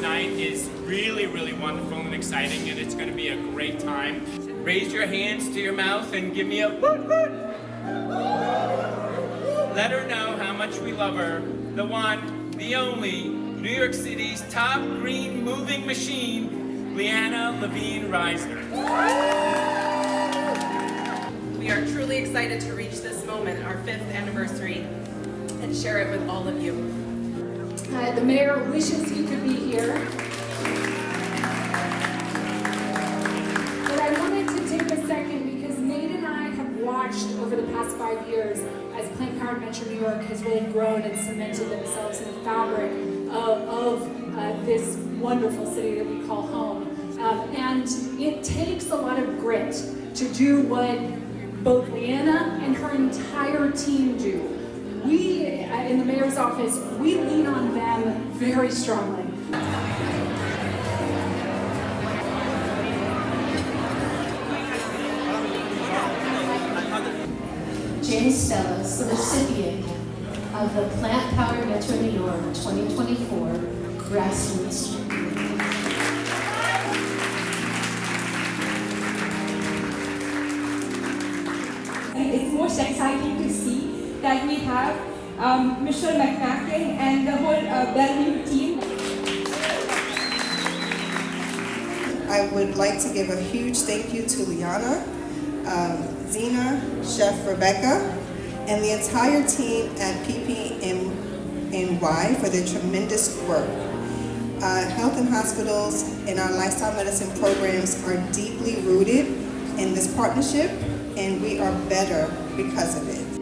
tonight is really, really wonderful and exciting, and it's going to be a great time. Raise your hands to your mouth and give me a woot woot. Let her know how much we love her. The one, the only, New York City's top green moving machine, Leanna Levine Reisner. We are truly excited to reach this moment, our 5th anniversary, and share it with all of you. The mayor wishes he could be here. But I wanted to take a second because Nate and I have watched over the past 5 years as Planned Parenthood Metro New York has really grown and cemented themselves in the fabric of this wonderful city that we call home. And it takes a lot of grit to do what both Leanna and her entire team do. We, in the mayor's office, we lean on them very strongly. Jane Stellas, the recipient of the Plant Powered Metro New York 2024 Grassroots. It's most exciting to see that we have Michelle McCracken and the whole Bellevue team. I would like to give a huge thank you to Liana, Zena, Chef Rebecca, and the entire team at PPNY for their tremendous work. Health and hospitals and our lifestyle medicine programs are deeply rooted in this partnership, and we are better because of it.